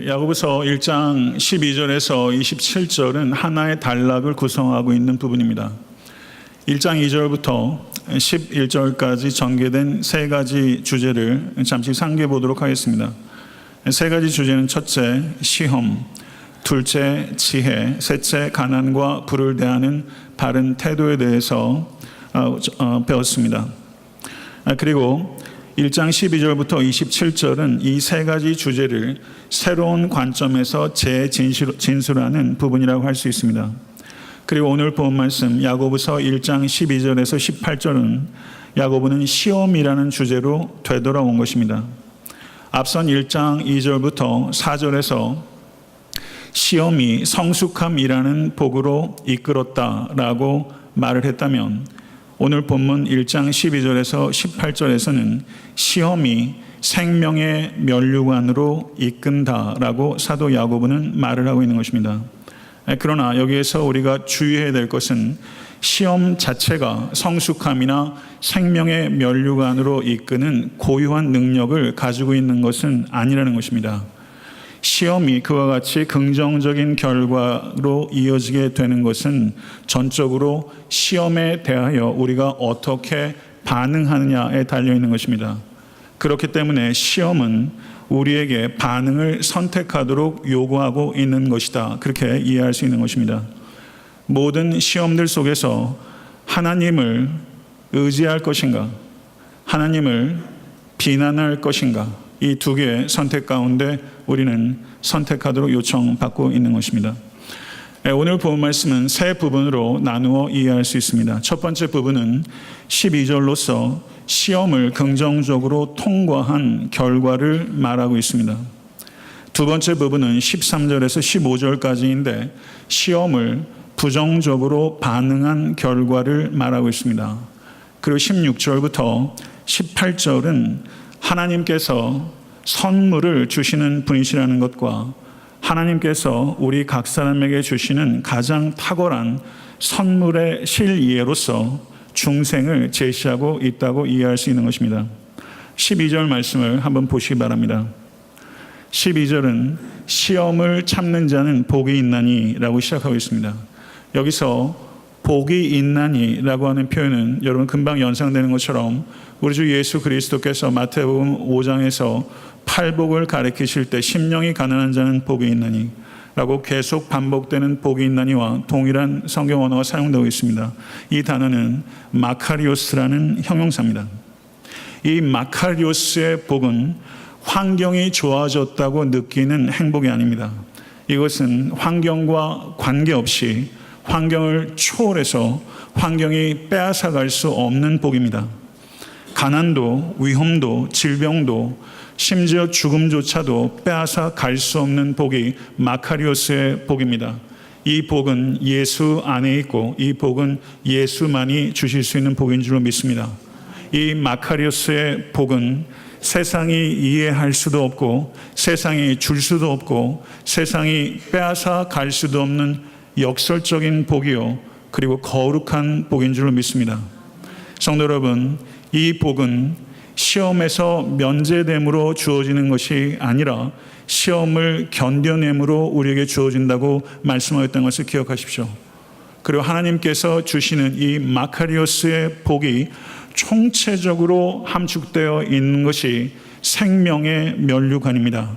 야고보서 1장 12절에서 27절은 하나의 단락을 구성하고 있는 부분입니다. 1장 2절부터 11절까지 전개된 세 가지 주제를 잠시 상기해 보도록 하겠습니다. 세 가지 주제는 첫째, 시험, 둘째, 지혜, 셋째, 가난과 부를 대하는 바른 태도에 대해서 배웠습니다. 그리고 1장 12절부터 27절은 이 세 가지 주제를 새로운 관점에서 재진술하는 부분이라고 할 수 있습니다. 그리고 오늘 본 말씀 야고보서 1장 12절에서 18절은 야고보는 시험이라는 주제로 되돌아온 것입니다. 앞선 1장 2절부터 4절에서 시험이 성숙함이라는 복으로 이끌었다라고 말을 했다면 오늘 본문 1장 12절에서 18절에서는 시험이 생명의 면류관으로 이끈다라고 사도 야고보는 말을 하고 있는 것입니다. 그러나 여기에서 우리가 주의해야 될 것은 시험 자체가 성숙함이나 생명의 면류관으로 이끄는 고유한 능력을 가지고 있는 것은 아니라는 것입니다. 시험이 그와 같이 긍정적인 결과로 이어지게 되는 것은 전적으로 시험에 대하여 우리가 어떻게 반응하느냐에 달려있는 것입니다. 그렇기 때문에 시험은 우리에게 반응을 선택하도록 요구하고 있는 것이다. 그렇게 이해할 수 있는 것입니다. 모든 시험들 속에서 하나님을 의지할 것인가, 하나님을 비난할 것인가, 이 두 개의 선택 가운데 우리는 선택하도록 요청받고 있는 것입니다. 오늘 본 말씀은 세 부분으로 나누어 이해할 수 있습니다. 첫 번째 부분은 12절로서 시험을 긍정적으로 통과한 결과를 말하고 있습니다. 두 번째 부분은 13절에서 15절까지인데 시험을 부정적으로 반응한 결과를 말하고 있습니다. 그리고 16절부터 18절은 하나님께서 선물을 주시는 분이시라는 것과 하나님께서 우리 각 사람에게 주시는 가장 탁월한 선물의 실이해로서 중생을 제시하고 있다고 이해할 수 있는 것입니다. 12절 말씀을 한번 보시기 바랍니다. 12절은 시험을 참는 자는 복이 있나니 라고 시작하고 있습니다. 여기서 복이 있나니 라고 하는 표현은 여러분 금방 연상되는 것처럼 우리 주 예수 그리스도께서 마태복음 5장에서 팔복을 가리키실 때 심령이 가난한 자는 복이 있나니 라고 계속 반복되는 복이 있나니와 동일한 성경 언어가 사용되고 있습니다. 이 단어는 마카리오스라는 형용사입니다. 이 마카리오스의 복은 환경이 좋아졌다고 느끼는 행복이 아닙니다. 이것은 환경과 관계없이 환경을 초월해서 환경이 빼앗아갈 수 없는 복입니다. 가난도, 위험도, 질병도, 심지어 죽음조차도 빼앗아 갈 수 없는 복이 마카리오스의 복입니다. 이 복은 예수 안에 있고 이 복은 예수만이 주실 수 있는 복인 줄로 믿습니다. 이 마카리오스의 복은 세상이 이해할 수도 없고 세상이 줄 수도 없고 세상이 빼앗아 갈 수도 없는 역설적인 복이요 그리고 거룩한 복인 줄로 믿습니다. 성도 여러분, 이 복은 시험에서 면제됨으로 주어지는 것이 아니라 시험을 견뎌냄으로 우리에게 주어진다고 말씀하셨던 것을 기억하십시오. 그리고 하나님께서 주시는 이 마카리오스의 복이 총체적으로 함축되어 있는 것이 생명의 면류관입니다.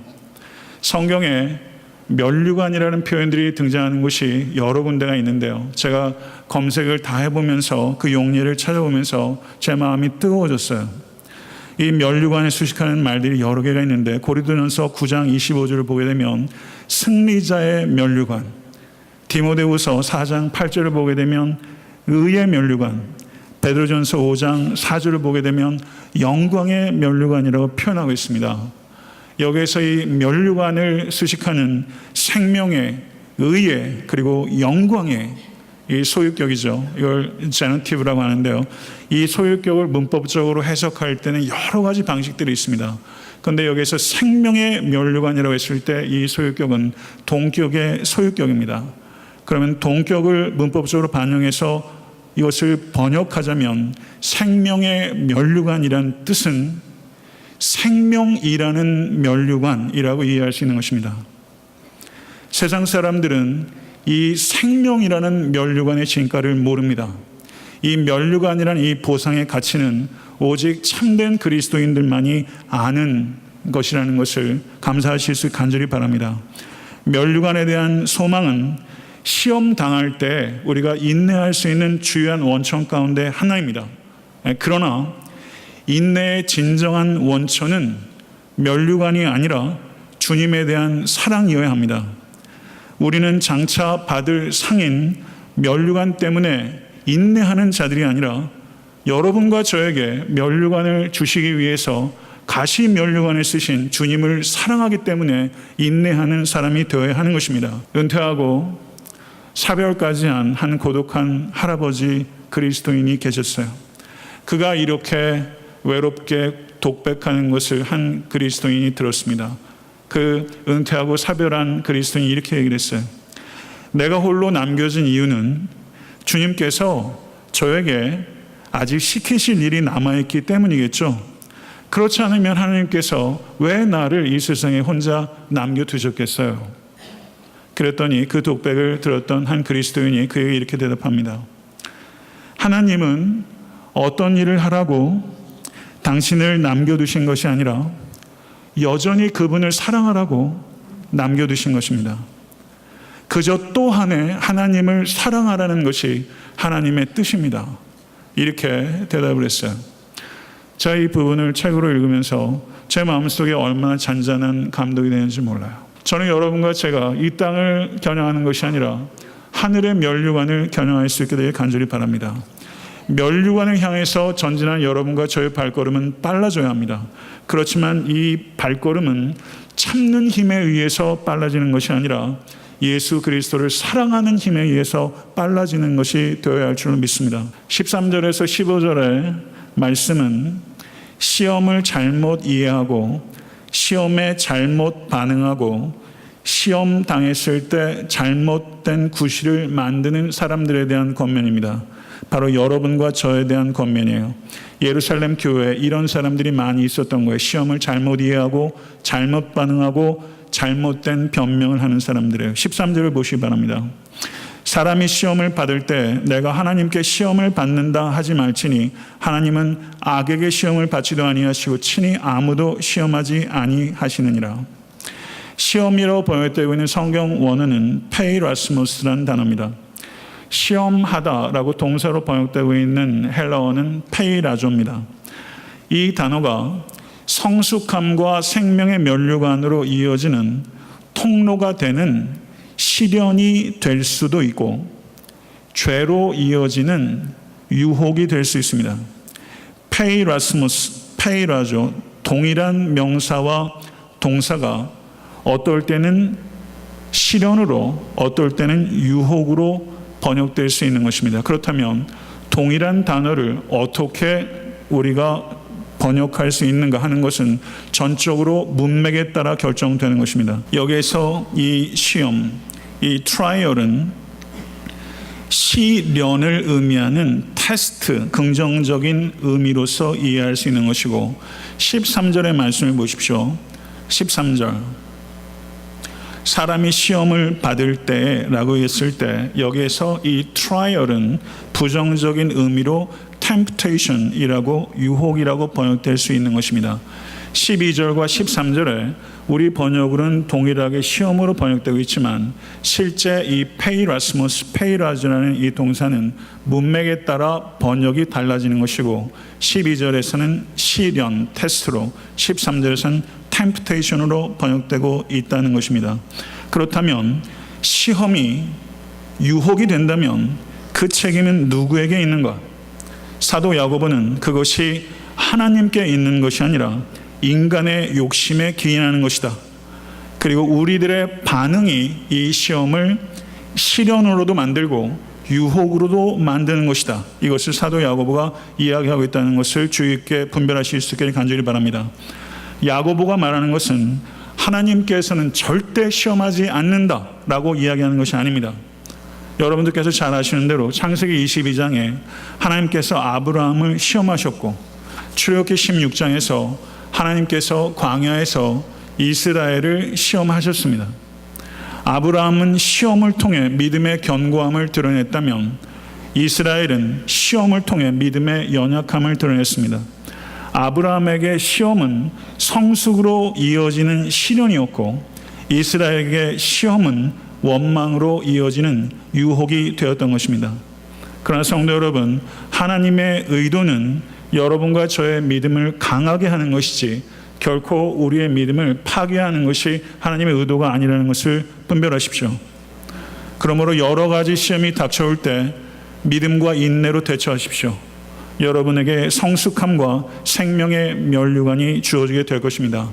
성경에 면류관이라는 표현들이 등장하는 곳이 여러 군데가 있는데요. 제가 검색을 다 해보면서 그 용례를 찾아보면서 제 마음이 뜨거워졌어요. 이 면류관에 수식하는 말들이 여러 개가 있는데 고린도전서 9장 25절을 보게 되면 승리자의 면류관, 디모데후서 4장 8절을 보게 되면 의의 면류관, 베드로전서 5장 4절을 보게 되면 영광의 면류관이라고 표현하고 있습니다. 여기에서 이 면류관을 수식하는 생명의, 의의, 그리고 영광의 이 소유격이죠. 이걸 제너티브라고 하는데요. 이 소유격을 문법적으로 해석할 때는 여러 가지 방식들이 있습니다. 그런데 여기서 생명의 면류관이라고 했을 때 이 소유격은 동격의 소유격입니다. 그러면 동격을 문법적으로 반영해서 이것을 번역하자면 생명의 면류관이란 뜻은 생명이라는 면류관이라고 이해할 수 있는 것입니다. 세상 사람들은 이 생명이라는 면류관의 진가를 모릅니다. 이 면류관이라는 이 보상의 가치는 오직 참된 그리스도인들만이 아는 것이라는 것을 감사하실 수 간절히 바랍니다. 면류관에 대한 소망은 시험 당할 때 우리가 인내할 수 있는 주요한 원천 가운데 하나입니다. 그러나 인내의 진정한 원천은 면류관이 아니라 주님에 대한 사랑이어야 합니다. 우리는 장차 받을 상인 면류관 때문에 인내하는 자들이 아니라 여러분과 저에게 면류관을 주시기 위해서 가시 면류관을 쓰신 주님을 사랑하기 때문에 인내하는 사람이 되어야 하는 것입니다. 은퇴하고 사별까지 한 고독한 할아버지 그리스도인이 계셨어요. 그가 이렇게 외롭게 독백하는 것을 한 그리스도인이 들었습니다. 그 은퇴하고 사별한 그리스도인이 이렇게 얘기를 했어요. 내가 홀로 남겨진 이유는 주님께서 저에게 아직 시키실 일이 남아있기 때문이겠죠. 그렇지 않으면 하나님께서 왜 나를 이 세상에 혼자 남겨두셨겠어요? 그랬더니 그 독백을 들었던 한 그리스도인이 그에게 이렇게 대답합니다. 하나님은 어떤 일을 하라고 당신을 남겨두신 것이 아니라 여전히 그분을 사랑하라고 남겨두신 것입니다. 그저 또 한해 하나님을 사랑하라는 것이 하나님의 뜻입니다. 이렇게 대답을 했어요. 제가 이 부분을 책으로 읽으면서 제 마음속에 얼마나 잔잔한 감동이 되는지 몰라요. 저는 여러분과 제가 이 땅을 겨냥하는 것이 아니라 하늘의 면류관을 겨냥할 수 있게 되길 간절히 바랍니다. 면류관을 향해서 전진한 여러분과 저의 발걸음은 빨라져야 합니다. 그렇지만 이 발걸음은 참는 힘에 의해서 빨라지는 것이 아니라 예수 그리스도를 사랑하는 힘에 의해서 빨라지는 것이 되어야 할 줄로 믿습니다. 13절에서 15절의 말씀은 시험을 잘못 이해하고 시험에 잘못 반응하고 시험 당했을 때 잘못된 구실을 만드는 사람들에 대한 권면입니다. 바로 여러분과 저에 대한 권면이에요. 예루살렘 교회에 이런 사람들이 많이 있었던 거예요. 시험을 잘못 이해하고 잘못 반응하고 잘못된 변명을 하는 사람들이에요. 13절을 보시기 바랍니다. 사람이 시험을 받을 때 내가 하나님께 시험을 받는다 하지 말지니 하나님은 악에게 시험을 받지도 아니하시고 친히 아무도 시험하지 아니하시느니라. 시험이라고 번역되고 있는 성경 원어는 페이라스모스라는 단어입니다. 시험하다라고 동사로 번역되고 있는 헬라어는 페이라조입니다. 이 단어가 성숙함과 생명의 면류관으로 이어지는 통로가 되는 시련이 될 수도 있고 죄로 이어지는 유혹이 될 수 있습니다. 페이라스모스, 페이라조, 동일한 명사와 동사가 어떨 때는 시련으로 어떨 때는 유혹으로 번역될 수 있는 것입니다. 그렇다면 동일한 단어를 어떻게 우리가 번역할 수 있는가 하는 것은 전적으로 문맥에 따라 결정되는 것입니다. 여기에서 이 시험, 이 트라이얼은 시련을 의미하는 테스트, 긍정적인 의미로서 이해할 수 있는 것이고 13절의 말씀을 보십시오. 13절 사람이 시험을 받을 때라고 했을 때 여기에서 이 트라이얼은 부정적인 의미로 temptation이라고 유혹이라고 번역될 수 있는 것입니다. 12절과 13절에 우리 번역으로는 동일하게 시험으로 번역되고 있지만 실제 이 페이라스모스, 페이라즈라는 이 동사는 문맥에 따라 번역이 달라지는 것이고 12절에서는 시련, 테스트로 13절에서는 temptation으로 번역되고 있다는 것입니다. 그렇다면 시험이 유혹이 된다면 그 책임은 누구에게 있는가? 사도 야고보는 그것이 하나님께 있는 것이 아니라 인간의 욕심에 기인하는 것이다. 그리고 우리들의 반응이 이 시험을 시련으로도 만들고 유혹으로도 만드는 것이다. 이것을 사도 야고보가 이야기하고 있다는 것을 주의 깊게 분별하실 수 있기를 간절히 바랍니다. 야고보가 말하는 것은 하나님께서는 절대 시험하지 않는다라고 이야기하는 것이 아닙니다. 여러분들께서 잘 아시는 대로 창세기 22장에 하나님께서 아브라함을 시험하셨고 출애굽기 16장에서 하나님께서 광야에서 이스라엘을 시험하셨습니다. 아브라함은 시험을 통해 믿음의 견고함을 드러냈다면 이스라엘은 시험을 통해 믿음의 연약함을 드러냈습니다. 아브라함에게 시험은 성숙으로 이어지는 시련이었고 이스라엘에게 시험은 원망으로 이어지는 유혹이 되었던 것입니다. 그러나 성도 여러분, 하나님의 의도는 여러분과 저의 믿음을 강하게 하는 것이지 결코 우리의 믿음을 파괴하는 것이 하나님의 의도가 아니라는 것을 분별하십시오. 그러므로 여러 가지 시험이 닥쳐올 때 믿음과 인내로 대처하십시오. 여러분에게 성숙함과 생명의 면류관이 주어지게 될 것입니다.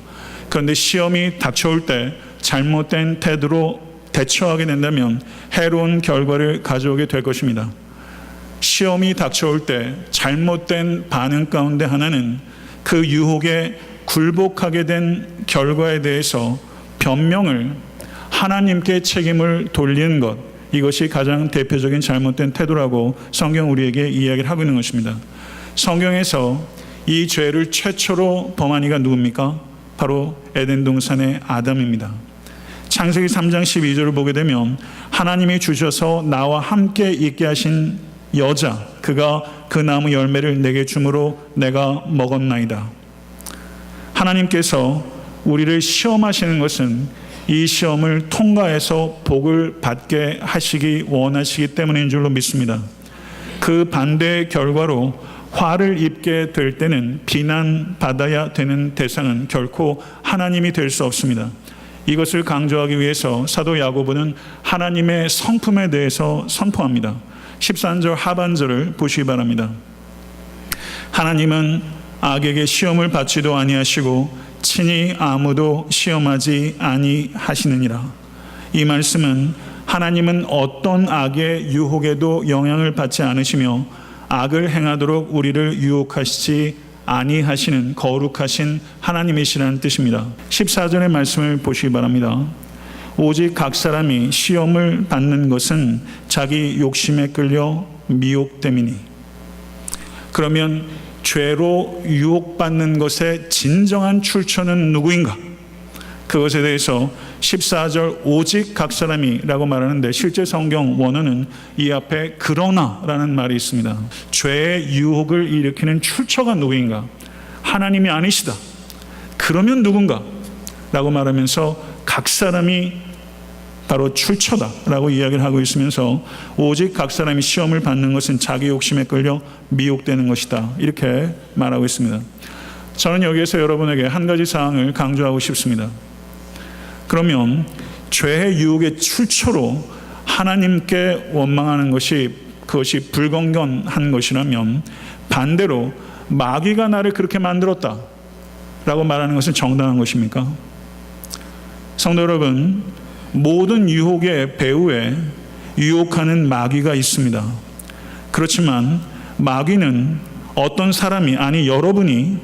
그런데 시험이 닥쳐올 때 잘못된 태도로 대처하게 된다면 해로운 결과를 가져오게 될 것입니다. 시험이 닥쳐올 때 잘못된 반응 가운데 하나는 그 유혹에 굴복하게 된 결과에 대해서 변명을 하나님께 책임을 돌리는 것, 이것이 가장 대표적인 잘못된 태도라고 성경 우리에게 이야기를 하고 있는 것입니다. 성경에서 이 죄를 최초로 범한 이가 누굽니까? 바로 에덴 동산의 아담입니다. 창세기 3장 12절을 보게 되면 하나님이 주셔서 나와 함께 있게 하신 여자, 그가 그 나무 열매를 내게 주므로 내가 먹었나이다. 하나님께서 우리를 시험하시는 것은 이 시험을 통과해서 복을 받게 하시기 원하시기 때문인 줄로 믿습니다. 그 반대의 결과로 화를 입게 될 때는 비난받아야 되는 대상은 결코 하나님이 될 수 없습니다. 이것을 강조하기 위해서 사도 야고보는 하나님의 성품에 대해서 선포합니다. 13절 하반절을 보시기 바랍니다. 하나님은 악에게 시험을 받지도 아니하시고 친히 아무도 시험하지 아니하시느니라. 이 말씀은 하나님은 어떤 악의 유혹에도 영향을 받지 않으시며 악을 행하도록 우리를 유혹하시지 아니하시는 거룩하신 하나님이시라는 뜻입니다. 14절의 말씀을 보시기 바랍니다. 오직 각 사람이 시험을 받는 것은 자기 욕심에 끌려 미혹됨이니. 그러면 죄로 유혹받는 것의 진정한 출처는 누구인가? 그것에 대해서 14절 오직 각 사람이 라고 말하는데 실제 성경 원어는 이 앞에 그러나 라는 말이 있습니다. 죄의 유혹을 일으키는 출처가 누구인가? 하나님이 아니시다. 그러면 누군가? 라고 말하면서 각 사람이 바로 출처다 라고 이야기를 하고 있으면서 오직 각 사람이 시험을 받는 것은 자기 욕심에 끌려 미혹되는 것이다, 이렇게 말하고 있습니다. 저는 여기에서 여러분에게 한 가지 사항을 강조하고 싶습니다. 그러면 죄의 유혹의 출처로 하나님께 원망하는 것이 그것이 불건전한 것이라면 반대로 마귀가 나를 그렇게 만들었다 라고 말하는 것은 정당한 것입니까? 성도 여러분, 모든 유혹의 배후에 유혹하는 마귀가 있습니다. 그렇지만 마귀는 어떤 사람이, 아니 여러분이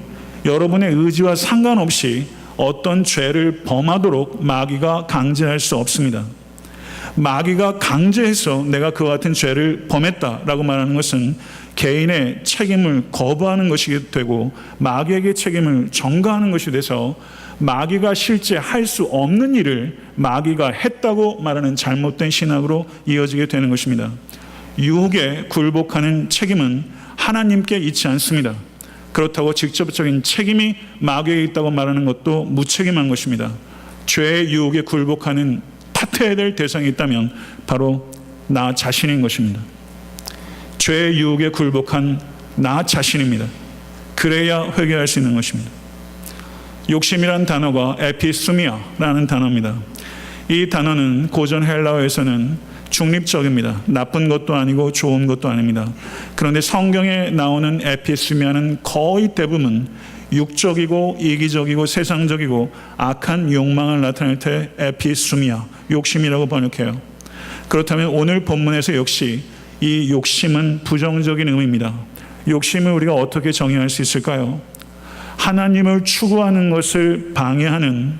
여러분의 의지와 상관없이 어떤 죄를 범하도록 마귀가 강제할 수 없습니다. 마귀가 강제해서 내가 그와 같은 죄를 범했다라고 말하는 것은 개인의 책임을 거부하는 것이 되고 마귀에게 책임을 전가하는 것이 돼서 마귀가 실제 할 수 없는 일을 마귀가 했다고 말하는 잘못된 신학으로 이어지게 되는 것입니다. 유혹에 굴복하는 책임은 하나님께 있지 않습니다. 그렇다고 직접적인 책임이 마귀에 있다고 말하는 것도 무책임한 것입니다. 죄의 유혹에 굴복하는 탓해야 될 대상이 있다면 바로 나 자신인 것입니다. 죄의 유혹에 굴복한 나 자신입니다. 그래야 회개할 수 있는 것입니다. 욕심이란 단어가 에피수미아라는 단어입니다. 이 단어는 고전 헬라어에서는 중립적입니다. 나쁜 것도 아니고 좋은 것도 아닙니다. 그런데 성경에 나오는 에피수미아는 거의 대부분 육적이고 이기적이고 세상적이고 악한 욕망을 나타낼 때 에피수미아, 욕심이라고 번역해요. 그렇다면 오늘 본문에서 역시 이 욕심은 부정적인 의미입니다. 욕심을 우리가 어떻게 정의할 수 있을까요? 하나님을 추구하는 것을 방해하는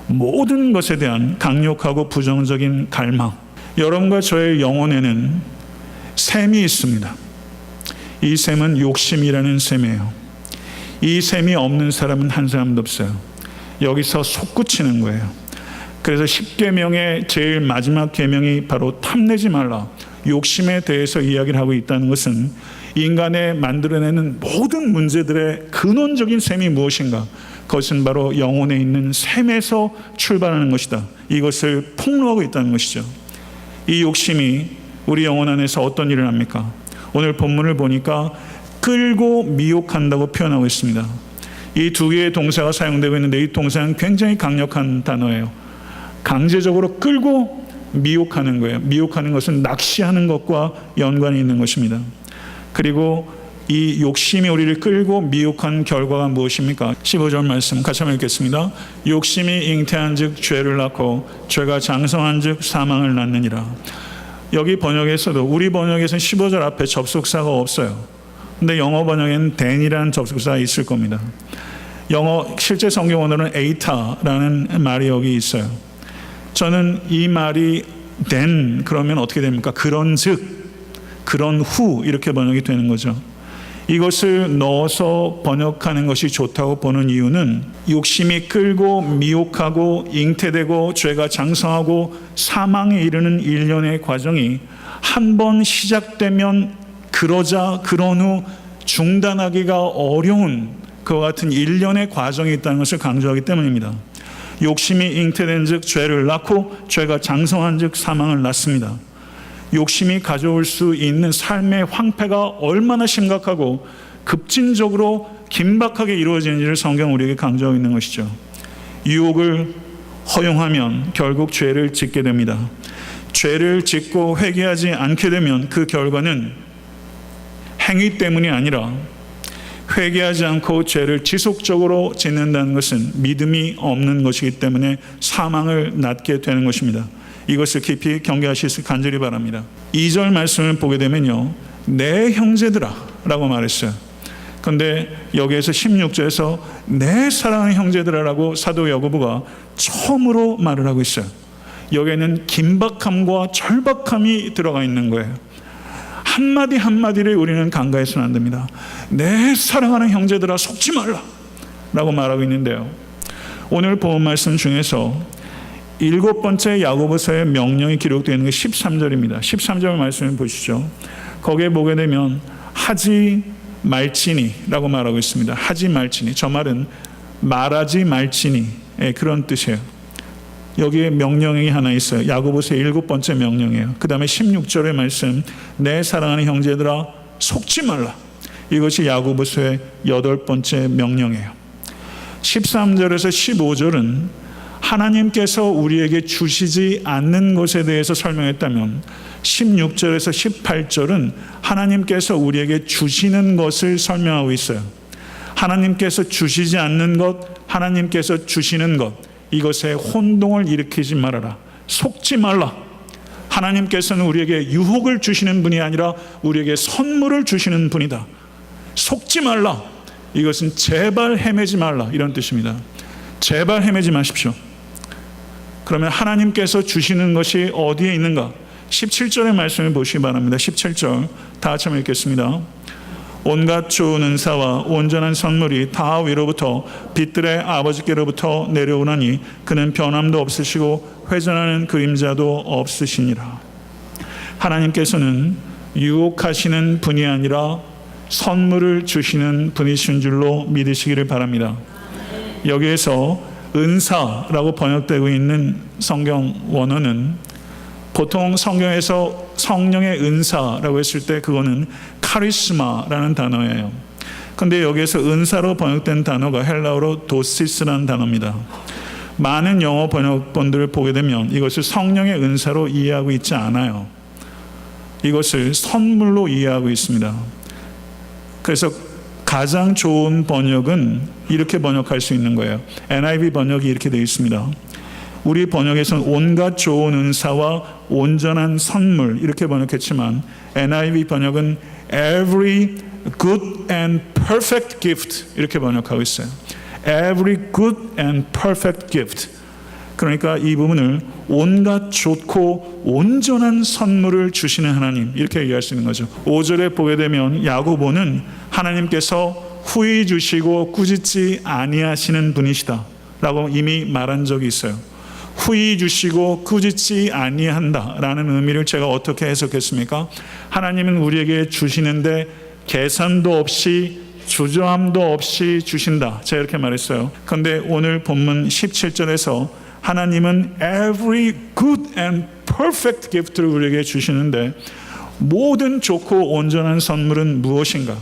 모든 것에 대한 강력하고 부정적인 갈망. 여러분과 저의 영혼에는 셈이 있습니다. 이 셈은 욕심이라는 셈이에요. 이 셈이 없는 사람은 한 사람도 없어요. 여기서 솟구치는 거예요. 그래서 10계명의 제일 마지막 계명이 바로 탐내지 말라, 욕심에 대해서 이야기를 하고 있다는 것은 인간의 만들어내는 모든 문제들의 근원적인 셈이 무엇인가? 그것은 바로 영혼에 있는 셈에서 출발하는 것이다. 이것을 폭로하고 있다는 것이죠. 이 욕심이 우리 영혼 안에서 어떤 일을 합니까? 오늘 본문을 보니까 끌고 미혹한다고 표현하고 있습니다. 이 두 개의 동사가 사용되고 있는데 이 동사는 굉장히 강력한 단어예요. 강제적으로 끌고 미혹하는 거예요. 미혹하는 것은 낚시하는 것과 연관이 있는 것입니다. 그리고 이 욕심이 우리를 끌고 미혹한 결과가 무엇입니까? 15절 말씀 같이 한번 읽겠습니다. 욕심이 잉태한 즉 죄를 낳고 죄가 장성한 즉 사망을 낳느니라. 여기 번역에서도 우리 번역에서는 15절 앞에 접속사가 없어요. 근데 영어 번역에는 then이라는 접속사가 있을 겁니다. 영어 실제 성경 원어는 eita라는 말이 여기 있어요. 저는 이 말이 then 그러면 어떻게 됩니까? 그런 즉, 그런 후 이렇게 번역이 되는 거죠. 이것을 넣어서 번역하는 것이 좋다고 보는 이유는 욕심이 끌고 미혹하고 잉태되고 죄가 장성하고 사망에 이르는 일련의 과정이 한 번 시작되면 그런 후 중단하기가 어려운 그와 같은 일련의 과정이 있다는 것을 강조하기 때문입니다. 욕심이 잉태된 즉 죄를 낳고 죄가 장성한 즉 사망을 낳습니다. 욕심이 가져올 수 있는 삶의 황폐가 얼마나 심각하고 급진적으로 긴박하게 이루어지는지를 성경은 우리에게 강조하고 있는 것이죠. 유혹을 허용하면 결국 죄를 짓게 됩니다. 죄를 짓고 회개하지 않게 되면 그 결과는 행위 때문이 아니라 회개하지 않고 죄를 지속적으로 짓는다는 것은 믿음이 없는 것이기 때문에 사망을 낳게 되는 것입니다. 이것을 깊이 경계하실 수 간절히 바랍니다. 2절 말씀을 보게 되면요, 내 형제들아 라고 말했어요. 그런데 여기에서 16절에서 내 사랑하는 형제들아 라고 사도 야고보가 처음으로 말을 하고 있어요. 여기에는 긴박함과 절박함이 들어가 있는 거예요. 한마디 한마디를 우리는 간과해서는 안 됩니다. 내 사랑하는 형제들아 속지 말라 라고 말하고 있는데요, 오늘 본 말씀 중에서 7번째 야고보서의 명령이 기록되어 있는 게 13절입니다. 13절 말씀을 보시죠. 거기에 보게 되면 하지 말지니 라고 말하고 있습니다. 하지 말지니, 저 말은 말하지 말지니, 그런 뜻이에요. 여기에 명령이 하나 있어요. 야고보서의 7번째 명령이에요. 그 다음에 16절의 말씀, 내 사랑하는 형제들아 속지 말라. 이것이 야고보서의 8번째 명령이에요. 13절에서 15절은 하나님께서 우리에게 주시지 않는 것에 대해서 설명했다면 16절에서 18절은 하나님께서 우리에게 주시는 것을 설명하고 있어요. 하나님께서 주시지 않는 것, 하나님께서 주시는 것, 이것에 혼동을 일으키지 말아라. 속지 말라. 하나님께서는 우리에게 유혹을 주시는 분이 아니라 우리에게 선물을 주시는 분이다. 속지 말라. 이것은 제발 헤매지 말라, 이런 뜻입니다. 제발 헤매지 마십시오. 그러면 하나님께서 주시는 것이 어디에 있는가? 17절의 말씀을 보시기 바랍니다. 17절 다 같이 한번 읽겠습니다. 온갖 좋은 은사와 온전한 선물이 다 위로부터 빛들의 아버지께로부터 내려오나니 그는 변함도 없으시고 회전하는 그림자도 없으시니라. 하나님께서는 유혹하시는 분이 아니라 선물을 주시는 분이신 줄로 믿으시기를 바랍니다. 여기에서 은사라고 번역되고 있는 성경 원어는 보통 성경에서 성령의 은사라고 했을 때 그거는 카리스마라는 단어예요. 그런데 여기에서 은사로 번역된 단어가 헬라어로 도시스라는 단어입니다. 많은 영어 번역본들을 보게 되면 이것을 성령의 은사로 이해하고 있지 않아요. 이것을 선물로 이해하고 있습니다. 그래서 가장 좋은 번역은 이렇게 번역할 수 있는 거예요. NIV 번역이 이렇게 되어 있습니다. 우리 번역에서는 온갖 좋은 은사와 온전한 선물 이렇게 번역했지만 NIV 번역은 every good and perfect gift 이렇게 번역하고 있어요. Every good and perfect gift. 그러니까 이 부분을 온갖 좋고 온전한 선물을 주시는 하나님 이렇게 얘기할 수 있는 거죠. 5절에 보게 되면 야고보는 하나님께서 후히 주시고 꾸짖지 아니하시는 분이시다 라고 이미 말한 적이 있어요. 후히 주시고 꾸짖지 아니한다라는 의미를 제가 어떻게 해석했습니까? 하나님은 우리에게 주시는데 계산도 없이 주저함도 없이 주신다. 제가 이렇게 말했어요. 그런데 오늘 본문 17절에서 하나님은 every good and perfect gift를 우리에게 주시는데 모든 좋고 온전한 선물은 무엇인가?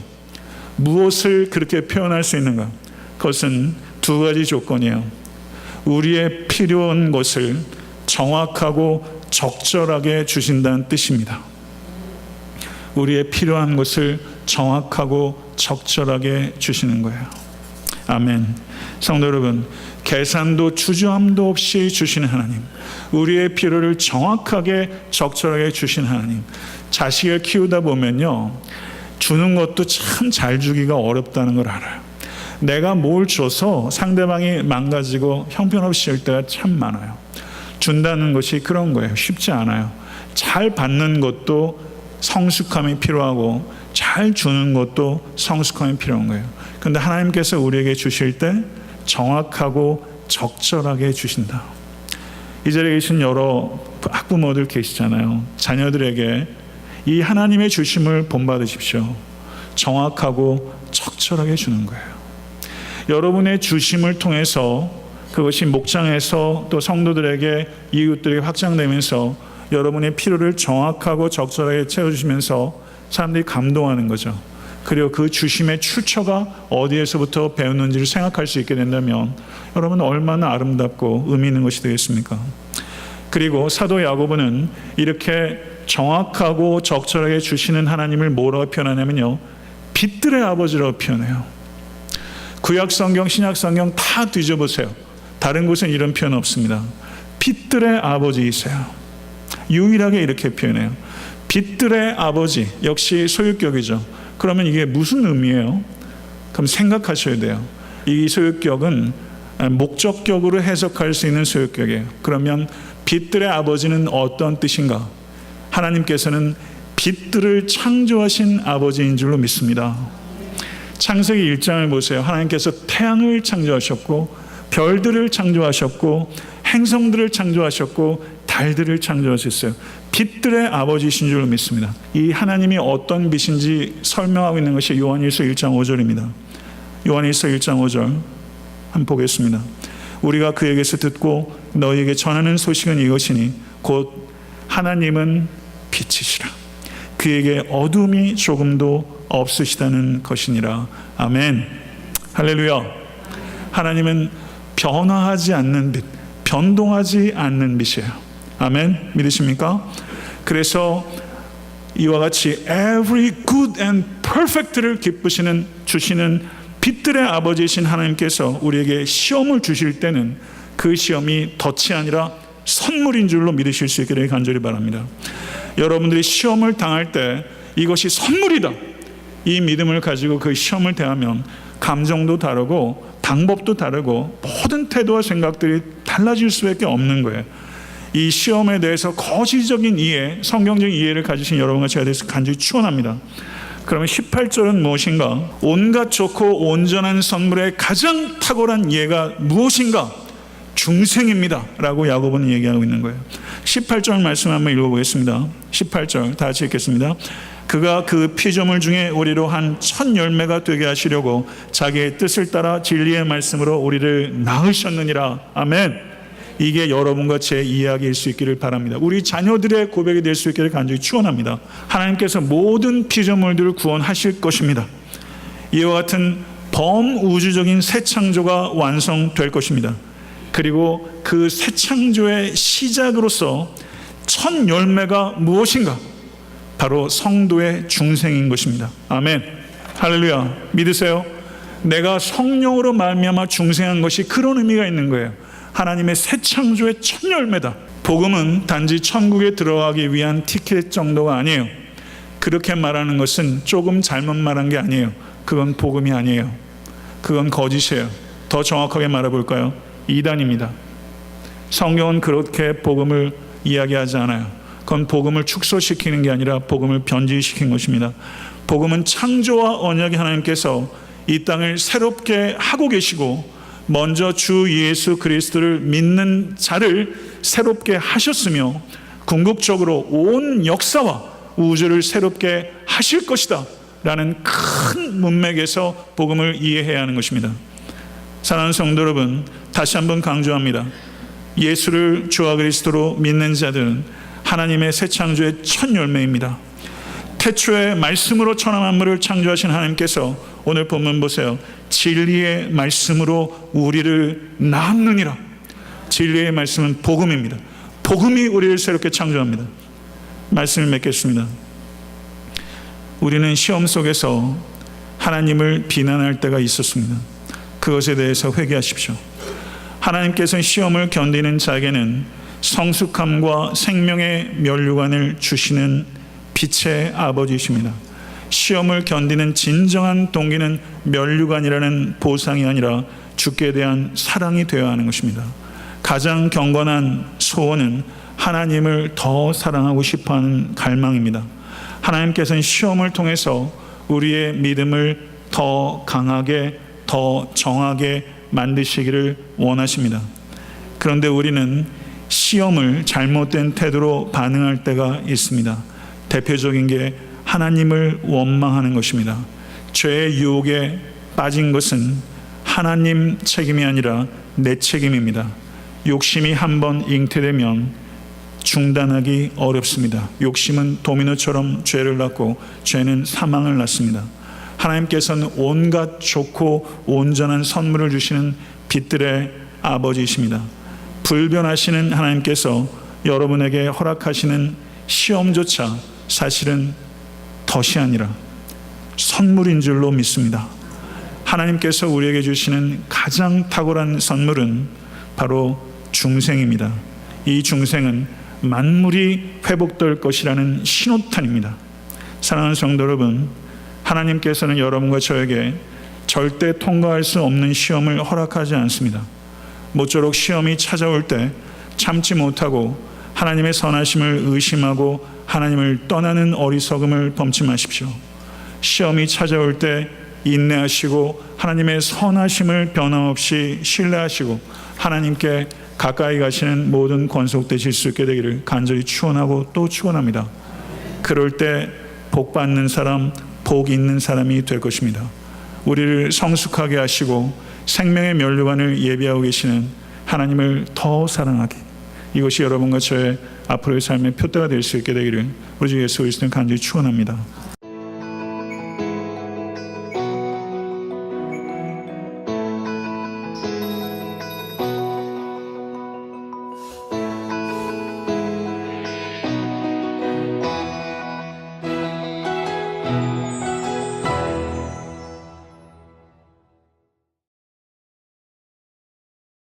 무엇을 그렇게 표현할 수 있는가? 그것은 두 가지 조건이에요. 우리의 필요한 것을 정확하고 적절하게 주신다는 뜻입니다. 우리의 필요한 것을 정확하고 적절하게 주시는 거예요. 아멘. 성도 여러분, 계산도 주저함도 없이 주시는 하나님, 우리의 필요를 정확하게 적절하게 주시는 하나님. 자식을 키우다 보면요, 주는 것도 참 잘 주기가 어렵다는 걸 알아요. 내가 뭘 줘서 상대방이 망가지고 형편없이 할 때가 참 많아요. 준다는 것이 그런 거예요. 쉽지 않아요. 잘 받는 것도 성숙함이 필요하고 잘 주는 것도 성숙함이 필요한 거예요. 그런데 하나님께서 우리에게 주실 때 정확하고 적절하게 주신다. 이 자리에 계신 여러 학부모들 계시잖아요. 자녀들에게 이 하나님의 주심을 본받으십시오. 정확하고 적절하게 주는 거예요. 여러분의 주심을 통해서 그것이 목장에서 또 성도들에게 이웃들에게 확장되면서 여러분의 필요를 정확하고 적절하게 채워주시면서 사람들이 감동하는 거죠. 그리고 그 주심의 출처가 어디에서부터 배웠는지를 생각할 수 있게 된다면 여러분 얼마나 아름답고 의미 있는 것이 되겠습니까? 그리고 사도 야고보는 이렇게 정확하고 적절하게 주시는 하나님을 뭐라고 표현하냐면요, 빛들의 아버지라고 표현해요. 구약성경, 신약성경 다 뒤져보세요. 다른 곳은 이런 표현 없습니다. 빛들의 아버지이세요. 유일하게 이렇게 표현해요. 빛들의 아버지, 역시 소유격이죠. 그러면 이게 무슨 의미예요? 그럼 생각하셔야 돼요. 이 소유격은 목적격으로 해석할 수 있는 소유격이에요. 그러면 빛들의 아버지는 어떤 뜻인가? 하나님께서는 빛들을 창조하신 아버지인 줄로 믿습니다. 창세기 1장을 보세요. 하나님께서 태양을 창조하셨고 별들을 창조하셨고 행성들을 창조하셨고 달들을 창조하셨어요. 빛들의 아버지이신 줄로 믿습니다. 이 하나님이 어떤 빛인지 설명하고 있는 것이 요한일서 1장 5절입니다. 요한일서 1장 5절 한번 보겠습니다. 우리가 그에게서 듣고 너희에게 전하는 소식은 이것이니 곧 하나님은 빛이시라. 그에게 어둠이 조금도 없으시다는 것이니라. 아멘. 할렐루야. 하나님은 변화하지 않는 빛, 변동하지 않는 빛이에요. 아멘. 믿으십니까? 그래서 이와 같이 every good and perfect를 기쁘시는 주시는 빛들의 아버지이신 하나님께서 우리에게 시험을 주실 때는 그 시험이 덫이 아니라 선물인 줄로 믿으실 수 있기를 간절히 바랍니다. 여러분들이 시험을 당할 때 이것이 선물이다, 이 믿음을 가지고 그 시험을 대하면 감정도 다르고 방법도 다르고 모든 태도와 생각들이 달라질 수밖에 없는 거예요. 이 시험에 대해서 거시적인 이해, 성경적인 이해를 가지신 여러분과 제가 대해서 간절히 축원합니다. 그러면 18절은 무엇인가? 온갖 좋고 온전한 선물의 가장 탁월한 예가 무엇인가? 중생입니다 라고 야고보는 얘기하고 있는 거예요. 18절 말씀 한번 읽어보겠습니다. 18절 다 같이 읽겠습니다. 그가 그 피조물 중에 우리로 한 첫 열매가 되게 하시려고 자기의 뜻을 따라 진리의 말씀으로 우리를 낳으셨느니라. 아멘. 이게 여러분과 제 이야기일 수 있기를 바랍니다. 우리 자녀들의 고백이 될 수 있기를 간절히 축원합니다. 하나님께서 모든 피조물들을 구원하실 것입니다. 이와 같은 범우주적인 새 창조가 완성될 것입니다. 그리고 그 새 창조의 시작으로서 첫 열매가 무엇인가? 바로 성도의 중생인 것입니다. 아멘. 할렐루야. 믿으세요? 내가 성령으로 말미암아 중생한 것이 그런 의미가 있는 거예요. 하나님의 새 창조의 첫 열매다. 복음은 단지 천국에 들어가기 위한 티켓 정도가 아니에요. 그렇게 말하는 것은 조금 잘못 말한 게 아니에요. 그건 복음이 아니에요. 그건 거짓이에요. 더 정확하게 말해볼까요? 이단입니다. 성경은 그렇게 복음을 이야기하지 않아요. 그건 복음을 축소시키는 게 아니라 복음을 변질시킨 것입니다. 복음은 창조와 언약의 하나님께서 이 땅을 새롭게 하고 계시고 먼저 주 예수 그리스도를 믿는 자를 새롭게 하셨으며 궁극적으로 온 역사와 우주를 새롭게 하실 것이다 라는 큰 문맥에서 복음을 이해해야 하는 것입니다. 사랑하는 성도 여러분, 다시 한번 강조합니다. 예수를 주와 그리스도로 믿는 자들은 하나님의 새 창조의 첫 열매입니다. 태초에 말씀으로 천하 만물을 창조하신 하나님께서 오늘 본문 보세요. 진리의 말씀으로 우리를 낳느니라. 진리의 말씀은 복음입니다. 복음이 우리를 새롭게 창조합니다. 말씀을 맺겠습니다. 우리는 시험 속에서 하나님을 비난할 때가 있었습니다. 그것에 대해서 회개하십시오. 하나님께서는 시험을 견디는 자에게는 성숙함과 생명의 면류관을 주시는 빛의 아버지이십니다. 시험을 견디는 진정한 동기는 면류관이라는 보상이 아니라 주께 대한 사랑이 되어야 하는 것입니다. 가장 경건한 소원은 하나님을 더 사랑하고 싶어하는 갈망입니다. 하나님께서는 시험을 통해서 우리의 믿음을 더 강하게, 더 정하게 만드시기를 원하십니다. 그런데 우리는 시험을 잘못된 태도로 반응할 때가 있습니다. 대표적인 게 하나님을 원망하는 것입니다. 죄의 유혹에 빠진 것은 하나님 책임이 아니라 내 책임입니다. 욕심이 한번 잉태되면 중단하기 어렵습니다. 욕심은 도미노처럼 죄를 낳고 죄는 사망을 낳습니다. 하나님께서는 온갖 좋고 온전한 선물을 주시는 빛들의 아버지이십니다. 불변하시는 하나님께서 여러분에게 허락하시는 시험조차 사실은 덫이 아니라 선물인 줄로 믿습니다. 하나님께서 우리에게 주시는 가장 탁월한 선물은 바로 중생입니다. 이 중생은 만물이 회복될 것이라는 신호탄입니다. 사랑하는 성도 여러분, 하나님께서는 여러분과 저에게 절대 통과할 수 없는 시험을 허락하지 않습니다. 모쪼록 시험이 찾아올 때 참지 못하고 하나님의 선하심을 의심하고 하나님을 떠나는 어리석음을 범치 마십시오. 시험이 찾아올 때 인내하시고 하나님의 선하심을 변함없이 신뢰하시고 하나님께 가까이 가시는 모든 권속되실 수 있게 되기를 간절히 축원하고 또 축원합니다. 그럴 때 복 받는 사람, 복 있는 사람이 될 것입니다. 우리를 성숙하게 하시고 생명의 면류관을 예비하고 계시는 하나님을 더 사랑하게, 이것이 여러분과 저의 앞으로의 삶의 표대가 될 수 있게 되기를 우리 주 예수 그리스도는 간절히 축원합니다.